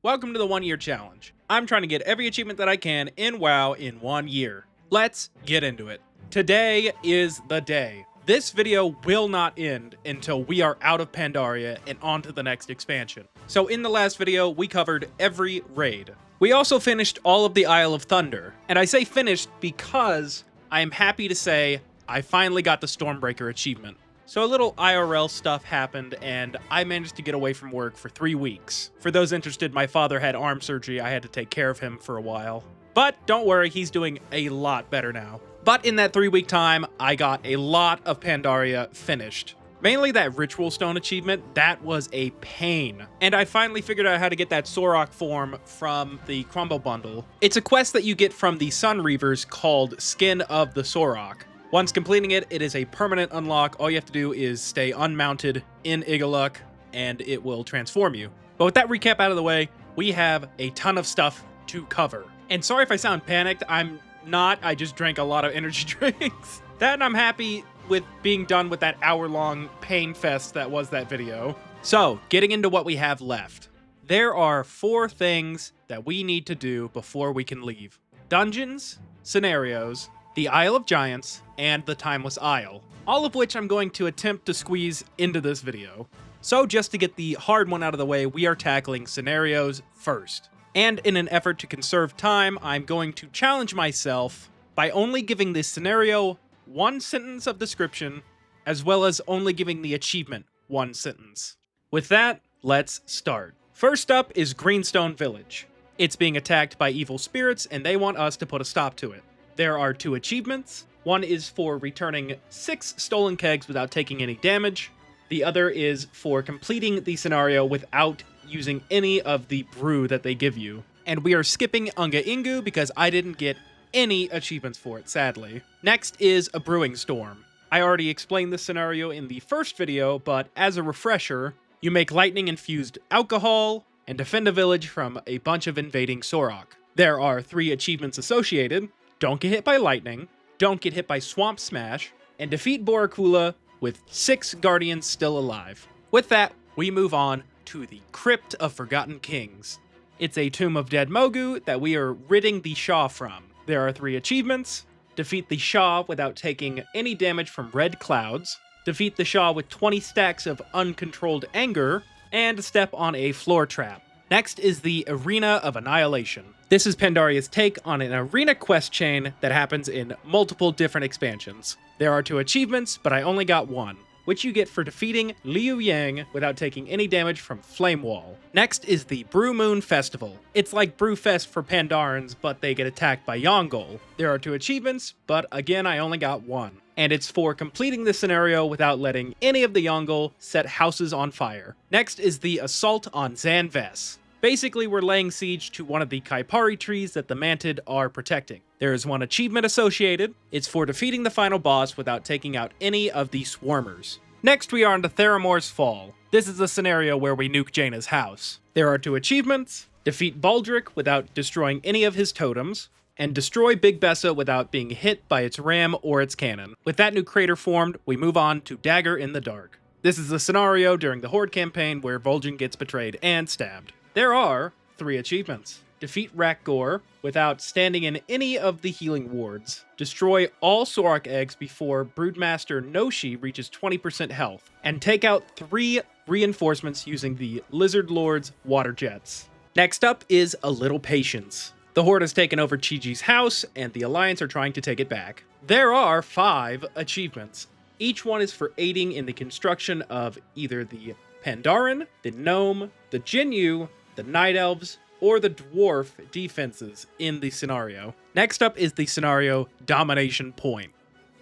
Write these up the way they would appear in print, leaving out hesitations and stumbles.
Welcome to the 1 year challenge. I'm trying to get every achievement that I can in WoW in 1 year. Let's get into it. Today is the day. This video will not end until we are out of Pandaria and on to the next expansion. So in the last video, we covered every raid. We also finished all of the Isle of Thunder. And I say finished because I am happy to say I finally got the Stormbreaker achievement. So a little IRL stuff happened, and I managed to get away from work for 3 weeks. For those interested, my father had arm surgery. I had to take care of him for a while. But don't worry, he's doing a lot better now. But in that 3-week time, I got a lot of Pandaria finished. Mainly that Ritual Stone achievement, that was a pain. And I finally figured out how to get that Sorok form from the Crumble Bundle. It's a quest that you get from the Sun Reavers called Skin of the Sorok. Once completing it, it is a permanent unlock. All you have to do is stay unmounted in Igaluk, and it will transform you. But with that recap out of the way, we have a ton of stuff to cover. And sorry if I sound panicked, I'm not. I just drank a lot of energy drinks. That, and I'm happy with being done with that hour-long pain fest that was that video. So, getting into what we have left. There are 4 things that we need to do before we can leave. Dungeons, scenarios, the Isle of Giants, and the Timeless Isle, all of which I'm going to attempt to squeeze into this video. So just to get the hard one out of the way, we are tackling scenarios first. And in an effort to conserve time, I'm going to challenge myself by only giving the scenario 1 sentence of description, as well as only giving the achievement 1 sentence. With that, let's start. First up is Greenstone Village. It's being attacked by evil spirits, and they want us to put a stop to it. There are 2 achievements. One is for returning 6 stolen kegs without taking any damage. The other is for completing the scenario without using any of the brew that they give you. And we are skipping Unga Ingu because I didn't get any achievements for it, sadly. Next is a brewing storm. I already explained this scenario in the first video, but as a refresher, you make lightning-infused alcohol and defend a village from a bunch of invading Sorok. There are 3 achievements associated. Don't get hit by lightning, don't get hit by Swamp Smash, and defeat Borakula with 6 Guardians still alive. With that, we move on to the Crypt of Forgotten Kings. It's a Tomb of Dead Mogu that we are ridding the Shah from. There are 3 achievements. Defeat the Shah without taking any damage from red clouds, defeat the Shah with 20 stacks of uncontrolled anger, and step on a floor trap. Next is the Arena of Annihilation. This is Pandaria's take on an arena quest chain that happens in multiple different expansions. There are 2 achievements, but I only got 1, which you get for defeating Liu Yang without taking any damage from Flame Wall. Next is the Brew Moon Festival. It's like Brewfest for Pandarans, but they get attacked by Yongol. There are 2 achievements, but again I only got 1. And it's for completing the scenario without letting any of the Yongol set houses on fire. Next is the Assault on Zanves. Basically, we're laying siege to one of the Kaipari trees that the Mantid are protecting. There is 1 achievement associated. It's for defeating the final boss without taking out any of the Swarmers. Next, we are on to Theramore's Fall. This is a scenario where we nuke Jaina's house. There are 2 achievements. Defeat Baldric without destroying any of his totems, and destroy Big Bessa without being hit by its ram or its cannon. With that new crater formed, we move on to Dagger in the Dark. This is a scenario during the Horde campaign where Vol'jin gets betrayed and stabbed. There are 3 achievements. Defeat Rakgor without standing in any of the healing wards. Destroy all Sorok eggs before Broodmaster Noshi reaches 20% health. And take out 3 reinforcements using the Lizard Lord's water jets. Next up is A Little Patience. The Horde has taken over Chi-Chi's house, and the Alliance are trying to take it back. There are 5 achievements. Each one is for aiding in the construction of either the Pandaran, the Gnome, the Jinyu, the Night Elves, or the Dwarf defenses in the scenario. Next up is the scenario Domination Point.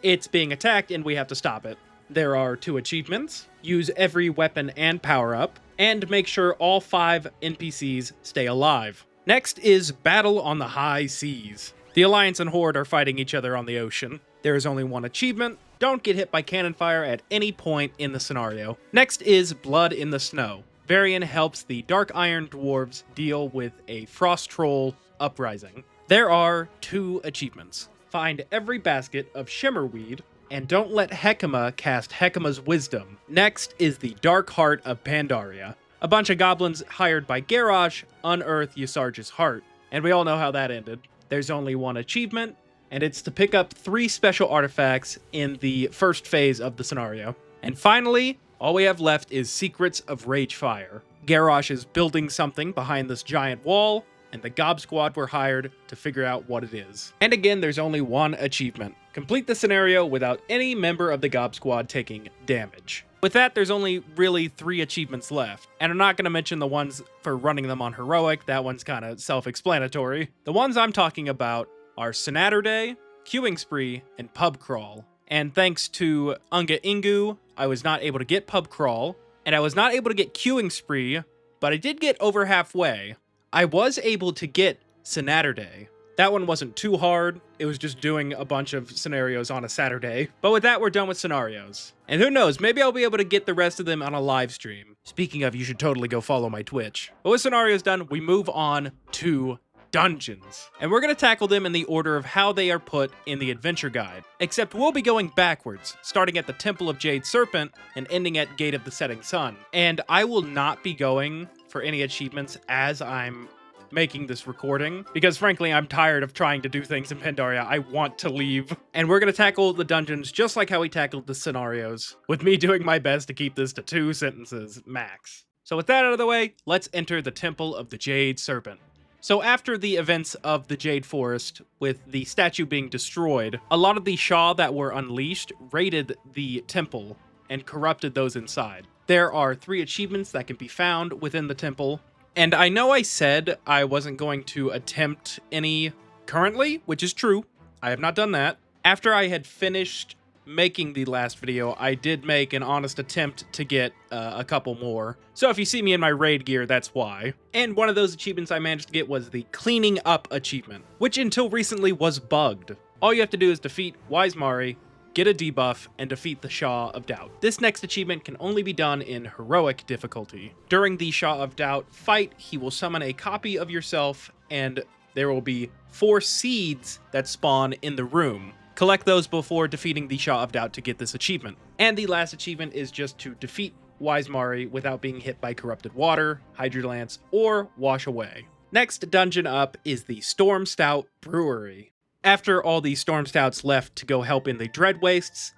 It's being attacked and we have to stop it. There are 2 achievements. Use every weapon and power-up, and make sure all 5 NPCs stay alive. Next is Battle on the High Seas. The Alliance and Horde are fighting each other on the ocean. There is only 1 achievement. Don't get hit by cannon fire at any point in the scenario. Next is Blood in the Snow. Varian helps the Dark Iron Dwarves deal with a Frost Troll uprising. There are 2 achievements. Find every basket of Shimmerweed, and don't let Hekima cast Hekima's Wisdom. Next is the Dark Heart of Pandaria. A bunch of goblins hired by Garrosh unearth Ysarge's heart, and we all know how that ended. There's only one achievement, and it's to pick up 3 special artifacts in the first phase of the scenario. And finally, all we have left is Secrets of Ragefire. Garrosh is building something behind this giant wall, and the Gob Squad were hired to figure out what it is. And again, there's only one achievement. Complete the scenario without any member of the Gob Squad taking damage. With that, there's only really 3 achievements left, and I'm not going to mention the ones for running them on Heroic. That one's kind of self-explanatory. The ones I'm talking about are Senator Day, Queuing Spree, and Pub Crawl. And thanks to Unga Ingu, I was not able to get Pub Crawl, and I was not able to get Queuing Spree, but I did get over halfway. I was able to get Senator Day. That one wasn't too hard. It was just doing a bunch of scenarios on a Saturday. But with that, we're done with scenarios. And who knows, maybe I'll be able to get the rest of them on a live stream. Speaking of, you should totally go follow my Twitch. But with scenarios done, we move on to dungeons. And we're going to tackle them in the order of how they are put in the adventure guide. Except we'll be going backwards, starting at the Temple of Jade Serpent and ending at Gate of the Setting Sun. And I will not be going for any achievements as I'm making this recording, because frankly, I'm tired of trying to do things in Pandaria. I want to leave. And we're going to tackle the dungeons just like how we tackled the scenarios, with me doing my best to keep this to 2 sentences max. So with that out of the way, let's enter the Temple of the Jade Serpent. So after the events of the Jade Forest, with the statue being destroyed, a lot of the Shah that were unleashed raided the temple and corrupted those inside. There are 3 achievements that can be found within the temple. And I know I said I wasn't going to attempt any currently, which is true. I have not done that. After I had finished making the last video, I did make an honest attempt to get a couple more. So if you see me in my raid gear, that's why. And one of those achievements I managed to get was the Cleaning Up achievement, which until recently was bugged. All you have to do is defeat Wise Mari, get a debuff, and defeat the Shah of Doubt. This next achievement can only be done in Heroic difficulty. During the Shah of Doubt fight, he will summon a copy of yourself, and there will be 4 seeds that spawn in the room. Collect those before defeating the Shah of Doubt to get this achievement. And the last achievement is just to defeat Wise Mari without being hit by corrupted water, Hydrolance, or Wash Away. Next dungeon up is the Storm Stout Brewery. After all the Storm Stouts left to go help in the Dread Wastes,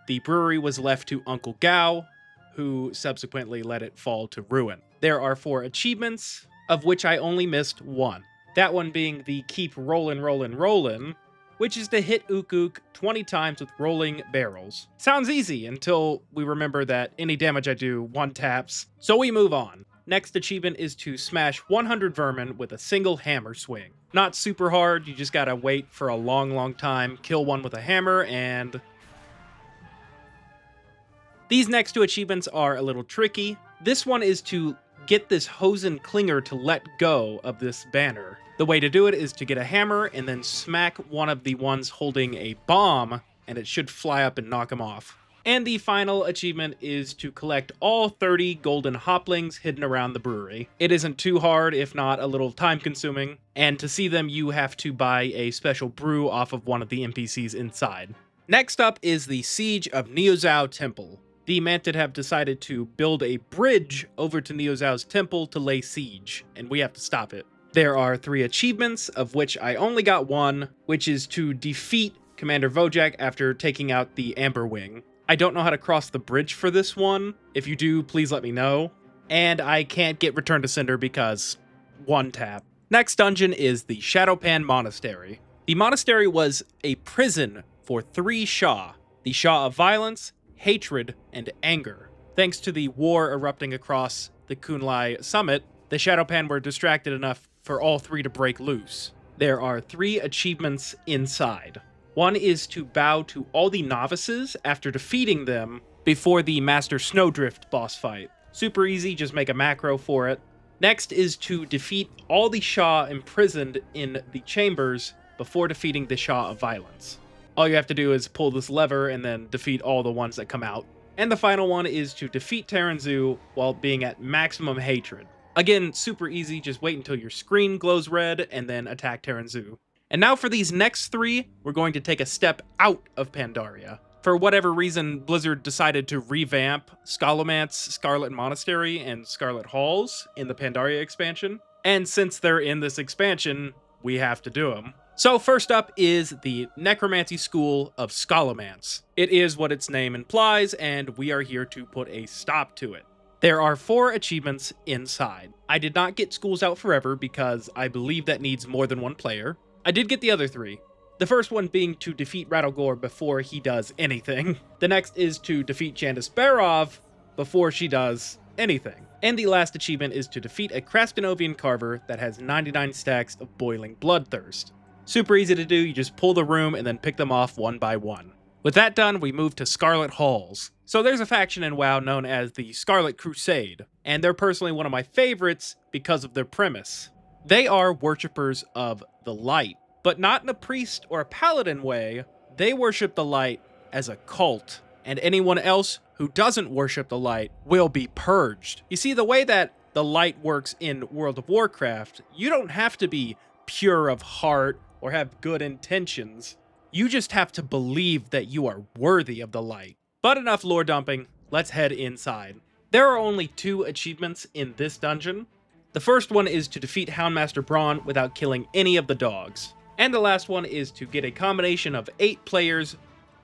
the brewery was left to Uncle Gao, who subsequently let it fall to ruin. There are 4 achievements, of which I only missed 1. That one being the Keep Rollin' Rollin' Rollin', which is to hit Ook 20 times with rolling barrels. Sounds easy until we remember that any damage I do, 1 taps. So we move on. Next achievement is to smash 100 vermin with a single hammer swing. Not super hard, you just gotta wait for a long time, kill one with a hammer, and... These next 2 achievements are a little tricky. This one is to get this Hosen Klinger to let go of this banner. The way to do it is to get a hammer and then smack one of the ones holding a bomb, and it should fly up and knock him off. And the final achievement is to collect all 30 golden hoplings hidden around the brewery. It isn't too hard, if not a little time-consuming, and to see them you have to buy a special brew off of one of the NPCs inside. Next up is the Siege of Neozao Temple. The Mantid have decided to build a bridge over to Neozao's temple to lay siege, and we have to stop it. There are 3 achievements, of which I only got 1, which is to defeat Commander Vojak after taking out the Amber Wing. I don't know how to cross the bridge for this one. If you do, please let me know. And I can't get Return to Cinder because 1 tap. Next dungeon is the Shadowpan Monastery. The monastery was a prison for 3 Shah. The Shah of Violence, Hatred, and Anger. Thanks to the war erupting across the Kunlai summit, the Shadowpan were distracted enough for all 3 to break loose. There are 3 achievements inside. One is to bow to all the novices after defeating them before the Master Snowdrift boss fight. Super easy, just make a macro for it. Next is to defeat all the Shah imprisoned in the chambers before defeating the Shah of Violence. All you have to do is pull this lever and then defeat all the ones that come out. And the final one is to defeat Taranzu while being at maximum hatred. Again, super easy, just wait until your screen glows red and then attack Taranzu. And now for these next 3, we're going to take a step out of Pandaria. For whatever reason, Blizzard decided to revamp Scholomance, Scarlet Monastery, and Scarlet Halls in the Pandaria expansion. And since they're in this expansion, we have to do them. So first up is the Necromancy School of Scholomance. It is what its name implies, and we are here to put a stop to it. There are 4 achievements inside. I did not get Schools Out Forever because I believe that needs more than one player. I did get the other 3. The first one being to defeat Rattlegore before he does anything. The next is to defeat Jandis Barov before she does anything. And the last achievement is to defeat a Kraskenovian Carver that has 99 stacks of Boiling Bloodthirst. Super easy to do, you just pull the room and then pick them off one by one. With that done, we move to Scarlet Halls. So there's a faction in WoW known as the Scarlet Crusade, and they're personally one of my favorites because of their premise. They are worshippers of the light, but not in a priest or a paladin way. They worship the light as a cult, and anyone else who doesn't worship the light will be purged. You see, the way that the light works in World of Warcraft, you don't have to be pure of heart or have good intentions. You just have to believe that you are worthy of the light. But enough lore dumping, let's head inside. There are only 2 achievements in this dungeon. The first one is to defeat Houndmaster Braun without killing any of the dogs. And the last one is to get a combination of 8 players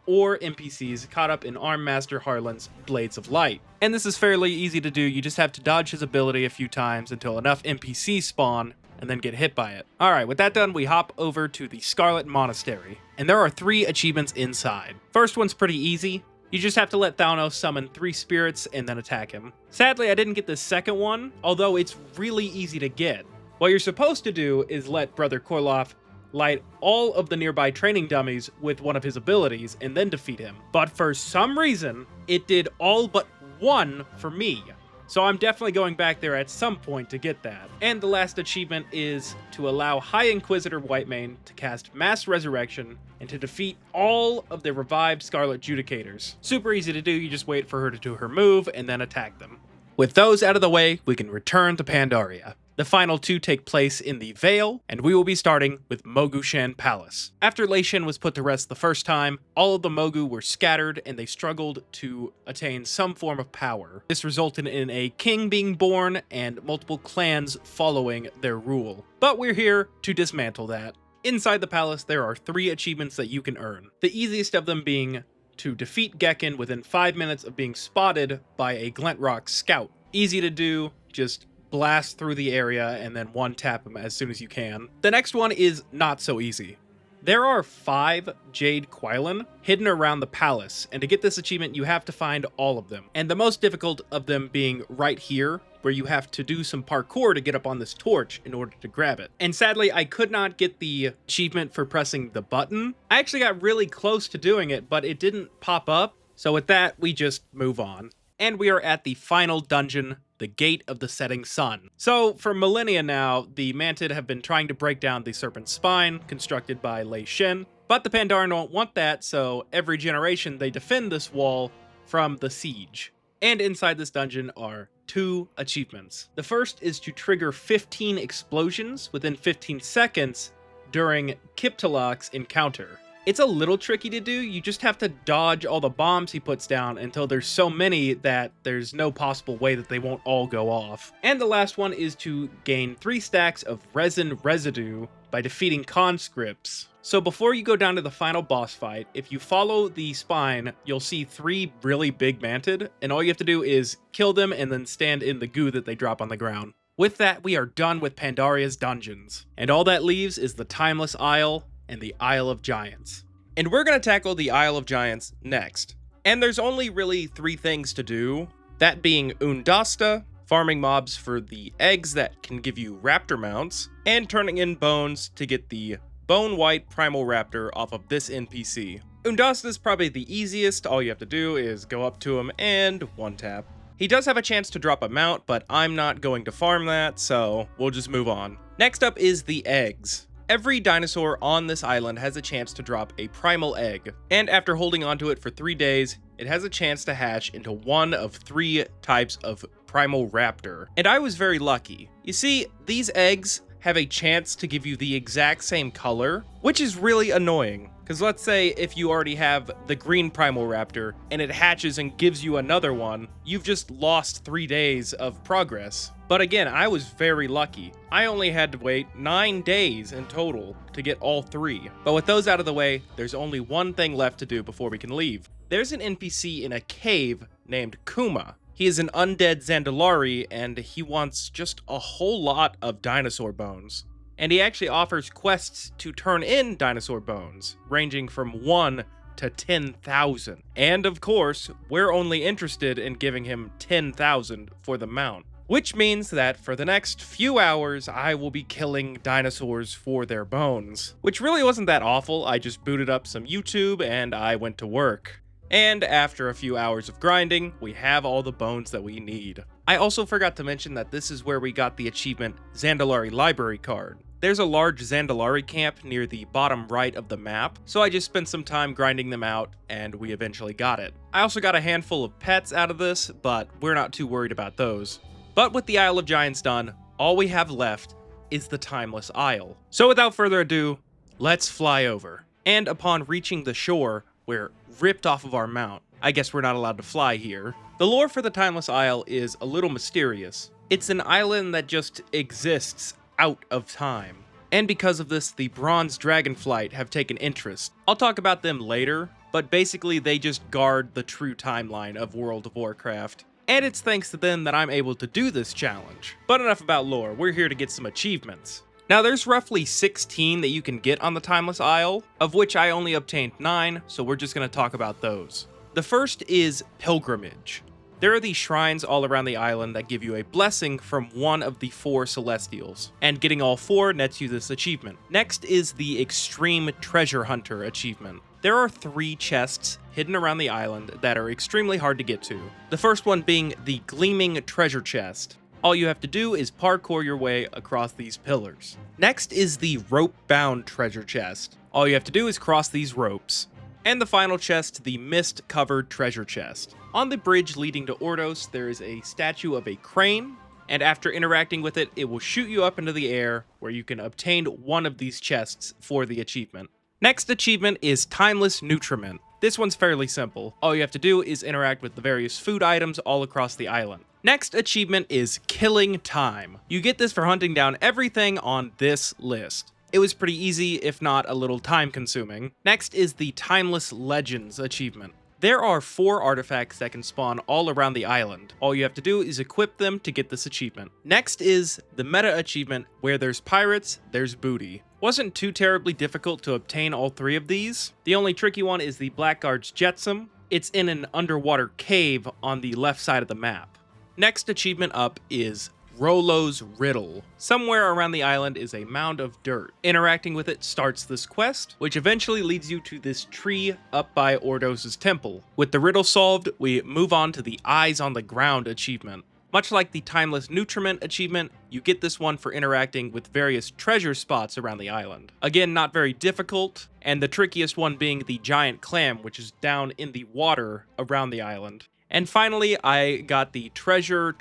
or NPCs caught up in Armmaster Harlan's Blades of Light. And this is fairly easy to do, you just have to dodge his ability a few times until enough NPCs spawn and then get hit by it. Alright, with that done, we hop over to the Scarlet Monastery. And there are 3 achievements inside. First one's pretty easy. You just have to let Thanos summon 3 spirits and then attack him. Sadly, I didn't get the second one, although it's really easy to get. What you're supposed to do is let Brother Korloff light all of the nearby training dummies with one of his abilities and then defeat him. But for some reason, it did all but 1 for me. So I'm definitely going back there at some point to get that. And the last achievement is to allow High Inquisitor Whitemane to cast Mass Resurrection and to defeat all of the revived Scarlet Judicators. Super easy to do, you just wait for her to do her move and then attack them. With those out of the way, we can return to Pandaria. The final 2 take place in the Vale, and we will be starting with Mogushan Palace. After Lei Shin was put to rest the first time, all of the Mogu were scattered and they struggled to attain some form of power. This resulted in a king being born and multiple clans following their rule. But we're here to dismantle that. Inside the palace, there are 3 achievements that you can earn. The easiest of them being to defeat Gekken within 5 minutes of being spotted by a Glentrock scout. Easy to do, just blast through the area and then one-tap him as soon as you can. The next one is not so easy. There are 5 Jade Quilin hidden around the palace, and to get this achievement you have to find all of them. And the most difficult of them being right here, where you have to do some parkour to get up on this torch in order to grab it. And sadly, I could not get the achievement for pressing the button. I actually got really close to doing it, but it didn't pop up. So with that, we just move on. And we are at the final dungeon, the Gate of the Setting Sun. So, for millennia now, the Mantid have been trying to break down the Serpent's Spine, constructed by Lei Shin, but the Pandaren don't want that, so every generation they defend this wall from the siege. And inside this dungeon are 2 achievements. The first is to trigger 15 explosions within 15 seconds during Kiptalok's encounter. It's a little tricky to do, you just have to dodge all the bombs he puts down until there's so many that there's no possible way that they won't all go off. And the last one is to gain 3 stacks of resin residue by defeating conscripts. So before you go down to the final boss fight, if you follow the spine, you'll see 3 really big Mantid, and all you have to do is kill them and then stand in the goo that they drop on the ground. With that, we are done with Pandaria's dungeons, and all that leaves is the Timeless Isle and the Isle of Giants. And we're going to tackle the Isle of Giants next. And there's only really 3 things to do, that being Undasta, farming mobs for the eggs that can give you raptor mounts, and turning in bones to get the Bone White Primal Raptor off of this NPC. Undasta is probably the easiest, all you have to do is go up to him and one-tap. He does have a chance to drop a mount, but I'm not going to farm that, so we'll just move on. Next up is the eggs. Every dinosaur on this island has a chance to drop a primal egg, and after holding onto it for 3 days, it has a chance to hatch into one of 3 types of primal raptor. And I was very lucky. You see, these eggs have a chance to give you the exact same color, which is really annoying. Because let's say if you already have the green Primal Raptor and it hatches and gives you another one, you've just lost 3 days of progress. But again, I was very lucky. I only had to wait 9 days in total to get all 3. But with those out of the way, there's only one thing left to do before we can leave. There's an NPC in a cave named Kuma. He is an undead Zandalari and he wants just a whole lot of dinosaur bones. And he actually offers quests to turn in dinosaur bones, ranging from 1 to 10,000. And of course, we're only interested in giving him 10,000 for the mount. Which means that for the next few hours, I will be killing dinosaurs for their bones. Which really wasn't that awful, I just booted up some YouTube and I went to work. And after a few hours of grinding, we have all the bones that we need. I also forgot to mention that this is where we got the achievement Zandalari Library Card. There's a large Zandalari camp near the bottom right of the map, so I just spent some time grinding them out, and we eventually got it. I also got a handful of pets out of this, but we're not too worried about those. But with the Isle of Giants done, all we have left is the Timeless Isle. So without further ado, let's fly over. And upon reaching the shore, we're ripped off of our mount. I guess we're not allowed to fly here. The lore for the Timeless Isle is a little mysterious. It's an island that just exists out of time. And because of this, the Bronze Dragonflight have taken interest. I'll talk about them later, but basically they just guard the true timeline of World of Warcraft. And it's thanks to them that I'm able to do this challenge. But enough about lore, we're here to get some achievements. Now there's roughly 16 that you can get on the Timeless Isle, of which I only obtained 9, so we're just going to talk about those. The first is Pilgrimage. There are these shrines all around the island that give you a blessing from one of the 4 Celestials, and getting all 4 nets you this achievement. Next is the Extreme Treasure Hunter achievement. There are 3 chests hidden around the island that are extremely hard to get to. The first one being the Gleaming Treasure Chest. All you have to do is parkour your way across these pillars. Next is the Rope-Bound Treasure Chest. All you have to do is cross these ropes. And the final chest, the Mist-Covered Treasure Chest. On the bridge leading to Ordos, there is a statue of a crane, and after interacting with it, it will shoot you up into the air, where you can obtain one of these chests for the achievement. Next achievement is Timeless Nutriment. This one's fairly simple. All you have to do is interact with the various food items all across the island. Next achievement is Killing Time. You get this for hunting down everything on this list. It was pretty easy, if not a little time consuming. Next is the Timeless Legends achievement. There are 4 artifacts that can spawn all around the island. All you have to do is equip them to get this achievement. Next is the meta achievement, where there's pirates, there's booty. Wasn't too terribly difficult to obtain all 3 of these. The only tricky one is the Blackguard's Jetsam. It's in an underwater cave on the left side of the map. Next achievement up is Rollo's Riddle. Somewhere around the island is a mound of dirt. Interacting with it starts this quest, which eventually leads you to this tree up by Ordos' temple. With the riddle solved, we move on to the Eyes on the Ground achievement. Much like the Timeless Nutriment achievement, you get this one for interacting with various treasure spots around the island. Again, not very difficult, and the trickiest one being the giant clam, which is down in the water around the island. And finally, I got the Treasure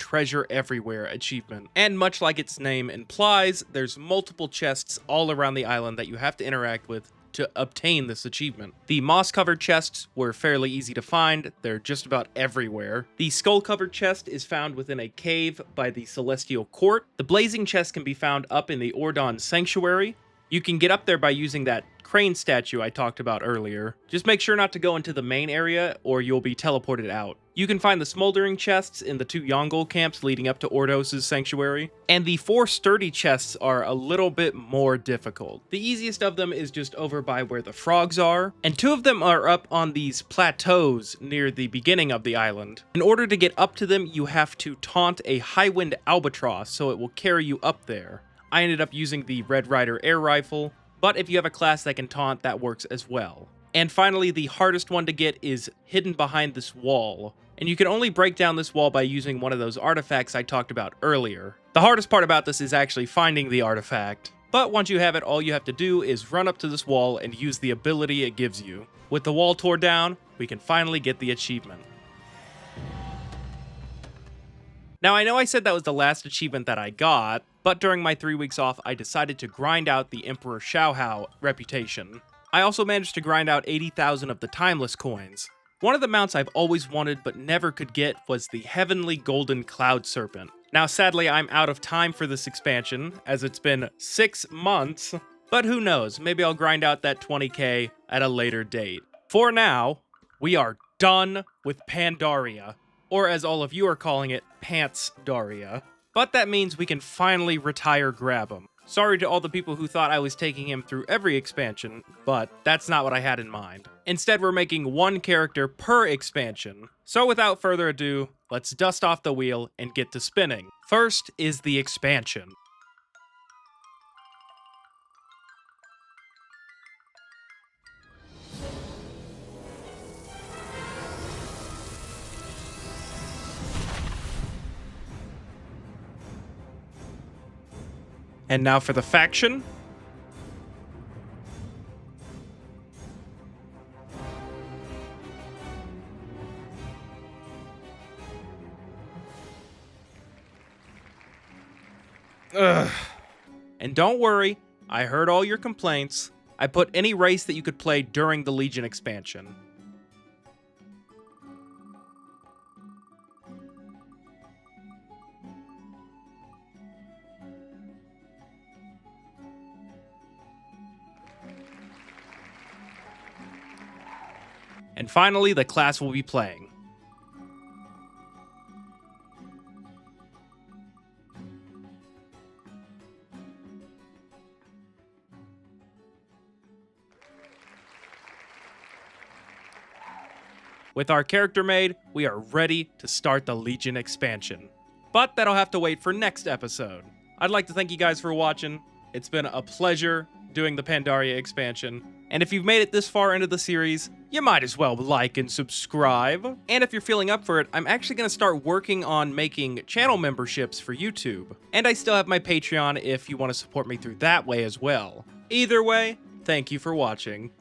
Everywhere achievement. And much like its name implies, there's multiple chests all around the island that you have to interact with to obtain this achievement. The moss-covered chests were fairly easy to find. They're just about everywhere. The skull-covered chest is found within a cave by the Celestial Court. The blazing chest can be found up in the Ordon Sanctuary. You can get up there by using that crane statue I talked about earlier. Just make sure not to go into the main area or you'll be teleported out. You can find the smoldering chests in the 2 Yongol camps leading up to Ordos' sanctuary. And the 4 sturdy chests are a little bit more difficult. The easiest of them is just over by where the frogs are, and 2 of them are up on these plateaus near the beginning of the island. In order to get up to them, you have to taunt a high-wind albatross so it will carry you up there. I ended up using the Red Rider air rifle, but if you have a class that can taunt, that works as well. And finally, the hardest one to get is hidden behind this wall. And you can only break down this wall by using one of those artifacts I talked about earlier. The hardest part about this is actually finding the artifact. But once you have it, all you have to do is run up to this wall and use the ability it gives you. With the wall tore down, we can finally get the achievement. Now, I know I said that was the last achievement that I got, but during my 3 weeks off, I decided to grind out the Emperor Xiaohao reputation. I also managed to grind out 80,000 of the timeless coins. One of the mounts I've always wanted but never could get was the Heavenly Golden Cloud Serpent. Now sadly I'm out of time for this expansion, as it's been 6 months, but who knows, maybe I'll grind out that 20k at a later date. For now, we are done with Pandaria, or as all of you are calling it, Pantsdaria. But that means we can finally retire Grab'em. Sorry to all the people who thought I was taking him through every expansion, but that's not what I had in mind. Instead, we're making one character per expansion. So without further ado, let's dust off the wheel and get to spinning. First is the expansion. And now for the faction. Ugh. And don't worry, I heard all your complaints. I put any race that you could play during the Legion expansion. And finally, the class we'll be playing. With our character made, we are ready to start the Legion expansion. But that'll have to wait for next episode. I'd like to thank you guys for watching. It's been a pleasure doing the Pandaria expansion. And if you've made it this far into the series, you might as well like and subscribe. And if you're feeling up for it, I'm actually going to start working on making channel memberships for YouTube. And I still have my Patreon if you want to support me through that way as well. Either way, thank you for watching.